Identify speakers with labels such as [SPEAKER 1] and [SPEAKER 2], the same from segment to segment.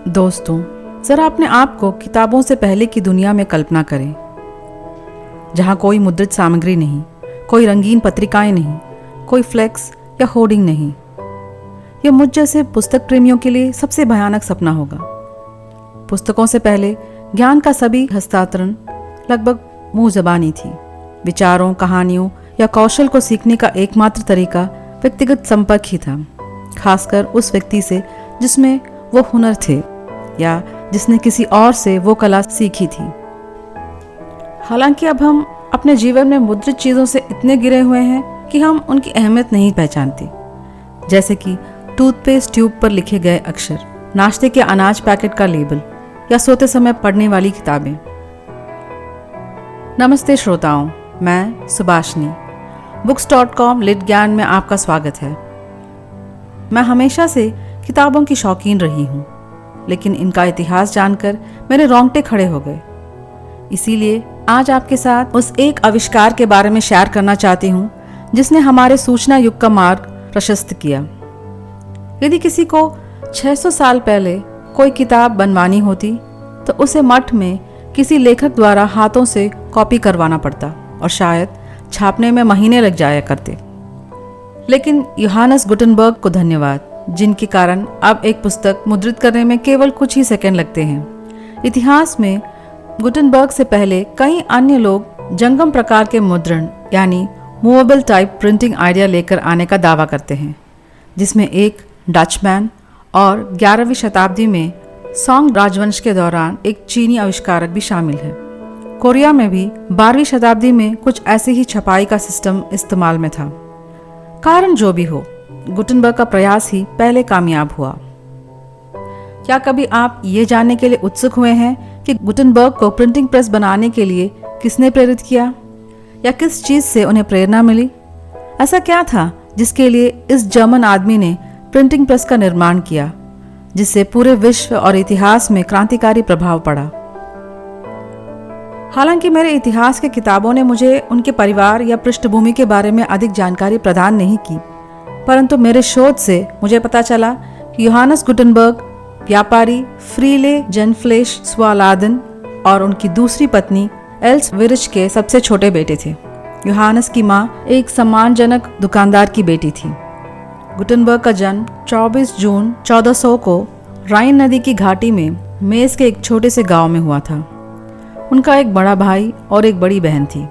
[SPEAKER 1] दोस्तों, ज़रा अपने आप को किताबों से पहले की दुनिया में कल्पना करें, जहाँ कोई मुद्रित सामग्री नहीं, कोई रंगीन पत्रिकाएं नहीं, कोई फ्लेक्स या होर्डिंग नहीं। यह मुझ जैसे पुस्तक प्रेमियों के लिए सबसे भयानक सपना होगा। पुस्तकों से पहले ज्ञान का सभी हस्तांतरण लगभग मुंह ज़बानी थी। विचारों, कहानियों या कौशल को सीखने का एकमात्र तरीका व्यक्तिगत संपर्क ही था, खासकर उस व्यक्ति से जिसमें वो हुनर थे या जिसने किसी और से वो कला सीखी थी। हालांकि अब हम अपने जीवन में मुद्रित चीज़ों से इतने गिरे हुए हैं कि हम उनकी अहमियत नहीं पहचानते, जैसे कि टूथपेस्ट ट्यूब पर लिखे गए अक्षर, नाश्ते के अनाज पैकेट का लेबल या सोते समय पढ़ने वाली किताबें। नमस्ते श्रोताओं, मैं सुभाषनी books.com लिट ज्ञान में आपका स्वागत है। मैं हमेशा से किताबों की शौकीन रही हूँ, लेकिन इनका इतिहास जानकर मेरे रोंगटे खड़े हो गए। इसीलिए आज आपके साथ उस एक आविष्कार के बारे में शेयर करना चाहती हूँ जिसने हमारे सूचना युग का मार्ग प्रशस्त किया। यदि किसी को 600 साल पहले कोई किताब बनवानी होती तो उसे मठ में किसी लेखक द्वारा हाथों से कॉपी करवाना पड़ता और शायद छापने में महीने लग जाया करते। लेकिन योहानस गुटेनबर्ग को धन्यवाद, जिनके कारण अब एक पुस्तक मुद्रित करने में केवल कुछ ही सेकंड लगते हैं। इतिहास में गुटेनबर्ग से पहले कई अन्य लोग जंगम प्रकार के मुद्रण यानी मूवेबल टाइप प्रिंटिंग आइडिया लेकर आने का दावा करते हैं, जिसमें एक डचमैन और 11वीं शताब्दी में सोंग राजवंश के दौरान एक चीनी आविष्कारक भी शामिल है। कोरिया में भी 12वीं शताब्दी में कुछ ऐसे ही छपाई का सिस्टम इस्तेमाल में था। कारण जो भी हो, गुटेनबर्ग का प्रयास ही पहले कामयाब हुआ। क्या कभी आप ये जानने के लिए उत्सुक हुए हैं कि गुटेनबर्ग को प्रिंटिंग प्रेस बनाने के लिए किसने प्रेरित किया या किस चीज़ से उन्हें प्रेरणा मिली? ऐसा क्या था जिसके लिए इस जर्मन आदमी ने प्रिंटिंग प्रेस का निर्माण किया, जिससे पूरे विश्व और इतिहास में क्रांतिकारी प्रभाव पड़ा? हालांकि मेरे इतिहास की किताबों ने मुझे उनके परिवार या पृष्ठभूमि के बारे में अधिक जानकारी प्रदान नहीं की, परंतु मेरे शोध से मुझे पता चला कि योहानस गुटेनबर्ग व्यापारी फ्रीले जेनफ्लेश स्वालादन और उनकी दूसरी पत्नी एल्स विरिच के सबसे छोटे बेटे थे। योहानस की मां एक सम्मानजनक दुकानदार की बेटी थी। गुटेनबर्ग का जन्म 24 जून 1400 को राइन नदी की घाटी में मेस के एक छोटे से गांव में हुआ था। उनका एक बड़ा भाई और एक बड़ी बहन थी,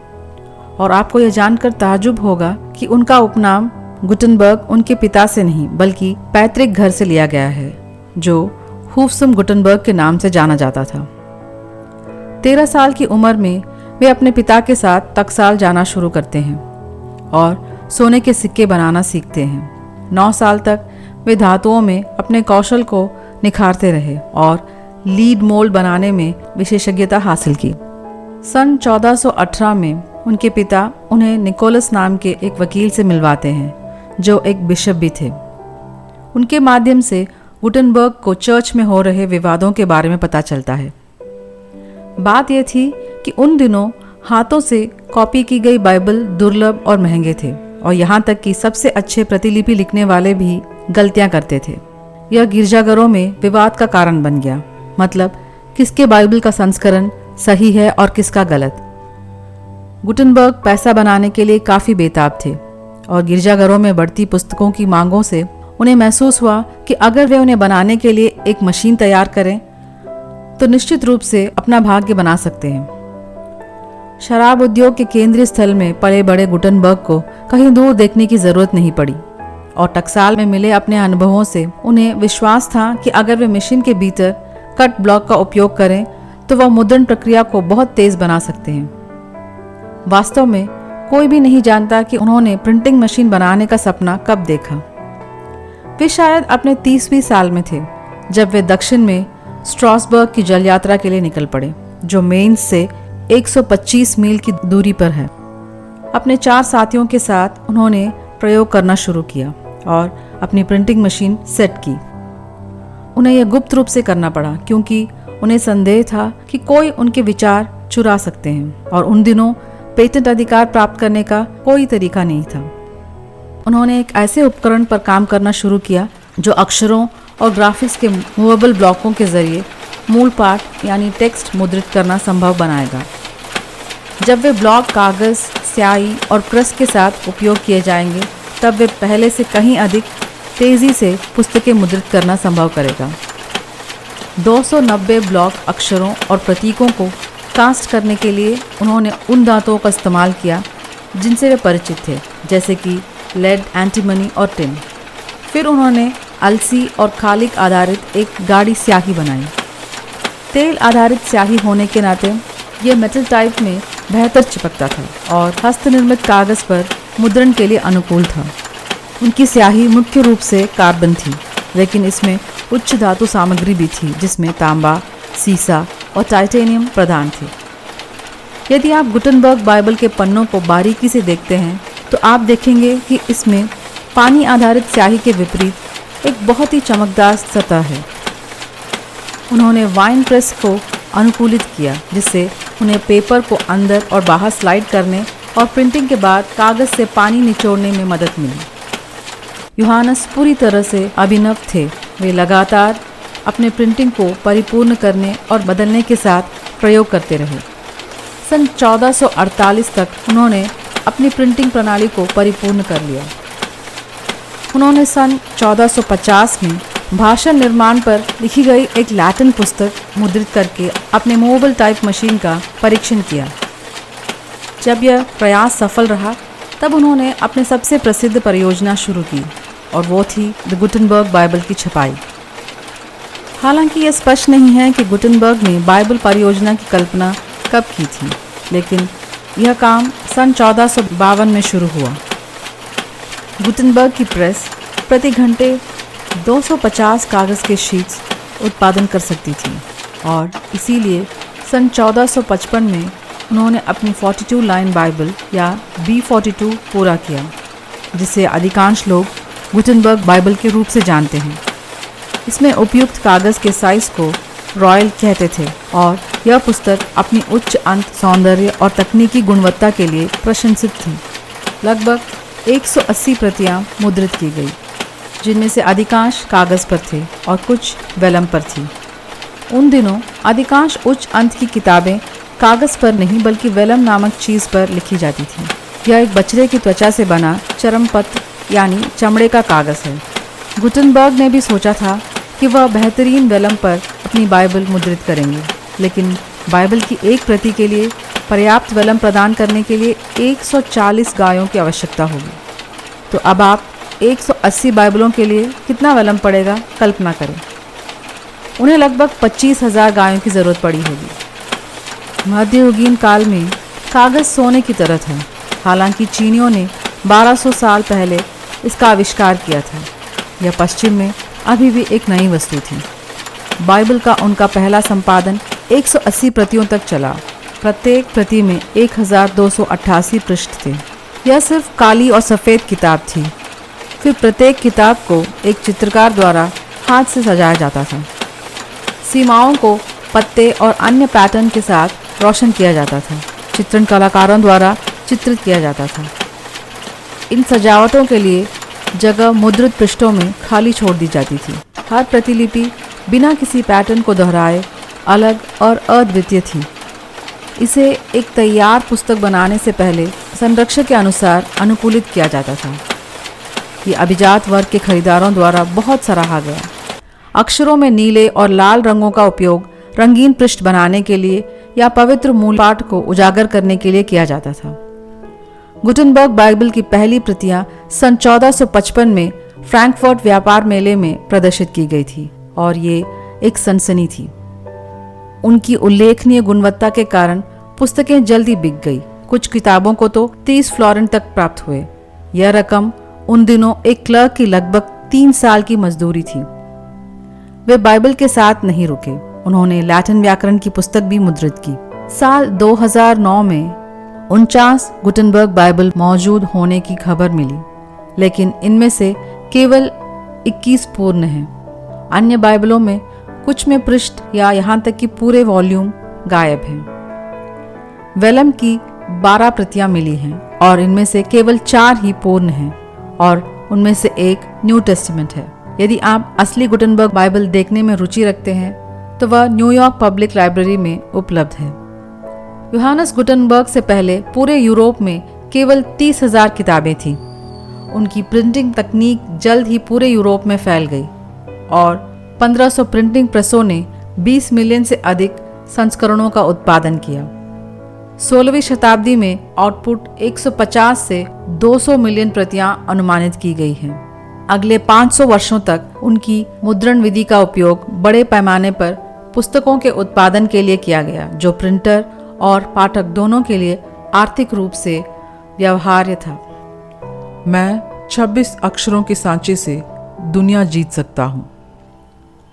[SPEAKER 1] और आपको यह जानकर ताज्जुब होगा कि उनका उपनाम गुटेनबर्ग उनके पिता से नहीं बल्कि पैतृक घर से लिया गया है, जो हूफसुम गुटेनबर्ग के नाम से जाना जाता था। 13 साल की उम्र में वे अपने पिता के साथ टकसाल जाना शुरू करते हैं और सोने के सिक्के बनाना सीखते हैं। 9 साल तक वे धातुओं में अपने कौशल को निखारते रहे और लीड मोल्ड बनाने में विशेषज्ञता हासिल की। सन 1418 में उनके पिता उन्हें निकोलस नाम के एक वकील से मिलवाते हैं, जो एक बिशप भी थे। उनके माध्यम से गुटेनबर्ग को चर्च में हो रहे विवादों के बारे में पता चलता है। बात यह थी कि उन दिनों हाथों से कॉपी की गई बाइबल दुर्लभ और महंगे थे, और यहाँ तक कि सबसे अच्छे प्रतिलिपि लिखने वाले भी गलतियाँ करते थे। यह गिरजाघरों में विवाद का कारण बन गया, मतलब किसके बाइबल का संस्करण सही है और किसका गलत। गुटेनबर्ग पैसा बनाने के लिए काफ़ी बेताब थे, और गिरजाघरों में बढ़ती पुस्तकों की मांगों से उन्हें महसूस हुआ कि अगर वे उन्हें बनाने के लिए एक मशीन तैयार करें तो निश्चित रूप से अपना भाग्य बना सकते हैं। शराब उद्योग के केंद्रीय स्थल में पले बड़े गुटेनबर्ग को कहीं दूर देखने की जरूरत नहीं पड़ी, और टकसाल में मिले अपने अनुभवों से उन्हें विश्वास था कि अगर वे मशीन के भीतर कट ब्लॉक का उपयोग करें तो वह मुद्रण प्रक्रिया को बहुत तेज बना सकते हैं। वास्तव में कोई भी नहीं जानता कि उन्होंने प्रिंटिंग मशीन बनाने का सपना कब देखा। वे शायद अपने 30वीं साल में थे जब वे दक्षिण में स्ट्रासबर्ग की जल यात्रा के लिए निकल पड़े, जो मेन्स से 125 मील की दूरी पर है। अपने 4 साथियों के साथ उन्होंने प्रयोग करना शुरू किया और अपनी प्रिंटिंग मशीन सेट की। उन्हें यह गुप्त रूप से करना पड़ा, क्योंकि उन्हें संदेह था कि कोई उनके विचार चुरा सकते हैं, और उन दिनों पेटेंट अधिकार प्राप्त करने का कोई तरीका नहीं था। उन्होंने एक ऐसे उपकरण पर काम करना शुरू किया जो अक्षरों और ग्राफिक्स के मूवेबल ब्लॉकों के जरिए मूल पाठ यानी टेक्स्ट मुद्रित करना संभव बनाएगा। जब वे ब्लॉक कागज़, स्याही और प्रेस के साथ उपयोग किए जाएंगे तब वे पहले से कहीं अधिक तेज़ी से पुस्तकें मुद्रित करना संभव करेगा। 290 ब्लॉक अक्षरों और प्रतीकों को कास्ट करने के लिए उन्होंने उन धातुओं का इस्तेमाल किया जिनसे वे परिचित थे, जैसे कि लेड, एंटीमनी और टिन। फिर उन्होंने अलसी और खालिक आधारित एक गाढ़ी स्याही बनाई। तेल आधारित स्याही होने के नाते यह मेटल टाइप में बेहतर चिपकता था और हस्तनिर्मित कागज़ पर मुद्रण के लिए अनुकूल था। उनकी स्याही मुख्य रूप से कार्बन थी, लेकिन इसमें उच्च धातु सामग्री भी थी जिसमें तांबा, सीसा और टाइटेनियम प्रधान थे। यदि आप गुटनबर्ग बाइबल के पन्नों को बारीकी से देखते हैं तो आप देखेंगे कि इसमें पानी आधारित स्याही के विपरीत एक बहुत ही चमकदार सतह है। उन्होंने वाइन प्रेस को अनुकूलित किया जिससे उन्हें पेपर को अंदर और बाहर स्लाइड करने और प्रिंटिंग के बाद कागज़ से पानी निचोड़ने में मदद मिली। यूहानस पूरी तरह से अभिनव थे। वे लगातार अपने प्रिंटिंग को परिपूर्ण करने और बदलने के साथ प्रयोग करते रहे। सन 1448 तक उन्होंने अपनी प्रिंटिंग प्रणाली को परिपूर्ण कर लिया। उन्होंने सन 1450 में भाषण निर्माण पर लिखी गई एक लैटिन पुस्तक मुद्रित करके अपने मूवेबल टाइप मशीन का परीक्षण किया। जब यह प्रयास सफल रहा तब उन्होंने अपने सबसे प्रसिद्ध परियोजना शुरू की और वो थी द गुटनबर्ग बाइबल की छपाई। हालांकि यह स्पष्ट नहीं है कि गुटनबर्ग ने बाइबल परियोजना की कल्पना कब की थी, लेकिन यह काम सन 1452 में शुरू हुआ। गुटनबर्ग की प्रेस प्रति घंटे 250 कागज़ के शीट्स उत्पादन कर सकती थी और इसीलिए सन 1455 में उन्होंने अपनी 42 लाइन बाइबल या B42 पूरा किया, जिसे अधिकांश लोग गुटनबर्ग बाइबल के रूप से जानते हैं। इसमें उपयुक्त कागज़ के साइज़ को रॉयल कहते थे और यह पुस्तक अपनी उच्च अंत, सौंदर्य और तकनीकी गुणवत्ता के लिए प्रशंसित थी। लगभग 180 प्रतियां मुद्रित की गई, जिनमें से अधिकांश कागज़ पर थे और कुछ वेलम पर थी। उन दिनों अधिकांश उच्च अंत की किताबें कागज़ पर नहीं बल्कि वेलम नामक चीज़ पर लिखी जाती थी। यह एक बछड़े की त्वचा से बना चरमपत्र यानी चमड़े का कागज़ है। गुटनबर्ग ने भी सोचा था कि वह बेहतरीन वेलम पर अपनी बाइबल मुद्रित करेंगे, लेकिन बाइबल की एक प्रति के लिए पर्याप्त वेलम प्रदान करने के लिए 140 गायों की आवश्यकता होगी। तो अब आप 180 बाइबलों के लिए कितना वेलम पड़ेगा, कल्पना करें। उन्हें लगभग 25,000 गायों की ज़रूरत पड़ी होगी। मध्ययुगीन काल में कागज़ सोने की तरह था। हालांकि चीनियों ने 1200 साल पहले इसका आविष्कार किया था। यह पश्चिम में अभी भी एक नई वस्तु थी। बाइबल का उनका पहला संपादन 180 प्रतियों तक चला। प्रत्येक प्रति में 1288 पृष्ठ थे। यह सिर्फ काली और सफ़ेद किताब थी। फिर प्रत्येक किताब को एक चित्रकार द्वारा हाथ से सजाया जाता था। सीमाओं को पत्ते और अन्य पैटर्न के साथ रोशन किया जाता था। चित्रण कलाकारों द्वारा चित्रित किया जाता था। इन सजावटों के लिए जगह मुद्रित पृष्ठों में खाली छोड़ दी जाती थी। हर प्रतिलिपि बिना किसी पैटर्न को दोहराए अलग और अद्वितीय थी। इसे एक तैयार पुस्तक बनाने से पहले संरक्षक के अनुसार अनुकूलित किया जाता था। ये अभिजात वर्ग के खरीदारों द्वारा बहुत सराहा गया। अक्षरों में नीले और लाल रंगों का उपयोग रंगीन पृष्ठ बनाने के लिए या पवित्र मूल पाठ को उजागर करने के लिए किया जाता था। गुटनबर्ग बाइबल की पहली प्रतियां सन 1455 में फ्रैंकफर्ट व्यापार मेले में प्रदर्शित की गई थी और ये एक सनसनी थी। उनकी उल्लेखनीय गुणवत्ता के कारण पुस्तकें जल्दी बिक गई। कुछ किताबों को तो 30 फ्लोरिन तक प्राप्त हुए। यह रकम उन दिनों एक क्लर्क की लगभग 3 साल की मजदूरी थी। वे बाइबल के साथ नहीं रुके। उन्होंने लैटिन व्याकरण की पुस्तक भी मुद्रित की। साल 2009 में 49 गुटनबर्ग बाइबल मौजूद होने की खबर मिली, लेकिन इनमें से केवल 21 पूर्ण हैं। अन्य बाइबलों में कुछ में पृष्ठ या यहाँ तक कि पूरे वॉल्यूम गायब हैं। वेलम की 12 प्रतियां मिली हैं और इनमें से केवल 4 ही पूर्ण हैं और उनमें से एक न्यू टेस्टामेंट है। यदि आप असली गुटनबर्ग बाइबल देखने में रुचि रखते हैं तो वह न्यूयॉर्क पब्लिक लाइब्रेरी में उपलब्ध है। यूहानस गुटनबर्ग से पहले पूरे यूरोप में केवल 30,000 किताबें थीं। उनकी प्रिंटिंग तकनीक जल्द ही पूरे यूरोप में फैल गई और 1500 प्रिंटिंग प्रेसों ने 20 मिलियन से अधिक संस्करणों का उत्पादन किया। 16वीं शताब्दी में आउटपुट 150 से 200 मिलियन प्रतियां अनुमानित की गई हैं। अगले 500 वर्षों तक उनकी मुद्रण विधि का उपयोग बड़े पैमाने पर पुस्तकों के उत्पादन के लिए किया गया, जो प्रिंटर और पाठक दोनों के लिए आर्थिक रूप से व्यवहार्य था।
[SPEAKER 2] मैं 26 अक्षरों के सांचे से दुनिया जीत सकता हूँ,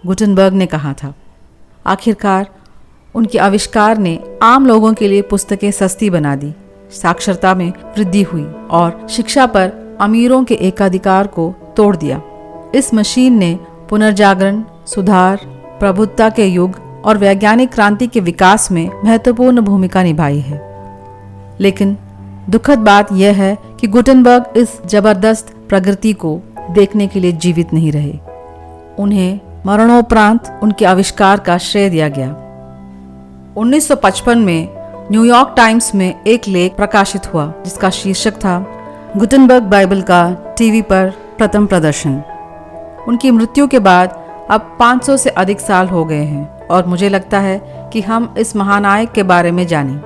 [SPEAKER 1] गुटनबर्ग ने कहा था। आखिरकार उनके आविष्कार ने आम लोगों के लिए पुस्तकें सस्ती बना दी, साक्षरता में वृद्धि हुई और शिक्षा पर अमीरों के एकाधिकार को तोड़ दिया। इस मशीन ने पुनर्जागरण, सुधार, प्रबुद्धता के युग और वैज्ञानिक क्रांति के विकास में महत्वपूर्ण भूमिका निभाई है। लेकिन दुखद बात यह है कि गुटनबर्ग इस जबरदस्त प्रगति को देखने के लिए जीवित नहीं रहे। उन्हें मरणोपरांत उनके आविष्कार का श्रेय दिया गया। 1955 में न्यूयॉर्क टाइम्स में एक लेख प्रकाशित हुआ जिसका शीर्षक था गुटनबर्ग बाइबल का टीवी पर प्रथम प्रदर्शन। उनकी मृत्यु के बाद अब 500 से अधिक साल हो गए हैं और मुझे लगता है कि हम इस महानायक के बारे में जानें।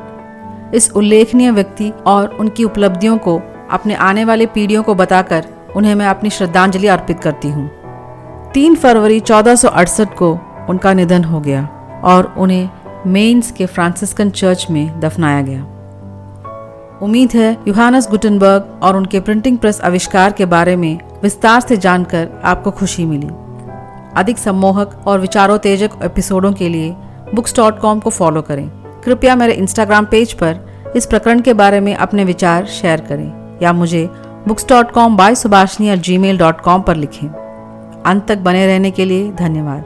[SPEAKER 1] इस उल्लेखनीय व्यक्ति और उनकी उपलब्धियों को अपने आने वाले पीढ़ियों को बताकर उन्हें मैं अपनी श्रद्धांजलि अर्पित करती हूँ। 3 फरवरी 1468 को उनका निधन हो गया और उन्हें मेन्स के फ्रांसिस्कन चर्च में दफनाया गया। उम्मीद है यूहानस गुटनबर्ग और उनके प्रिंटिंग प्रेस आविष्कार के बारे में विस्तार से जानकर आपको खुशी मिली। अधिक सम्मोहक और विचारोत्तेजक एपिसोडों के लिए books.com को फॉलो करें। कृपया मेरे इंस्टाग्राम पेज पर इस प्रकरण के बारे में अपने विचार शेयर करें या मुझे books.com/subhashini@gmail.com पर लिखें। अंत तक बने रहने के लिए धन्यवाद।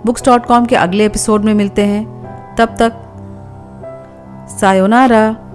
[SPEAKER 1] books.com के अगले एपिसोड में मिलते हैं। तब तक सायोनारा।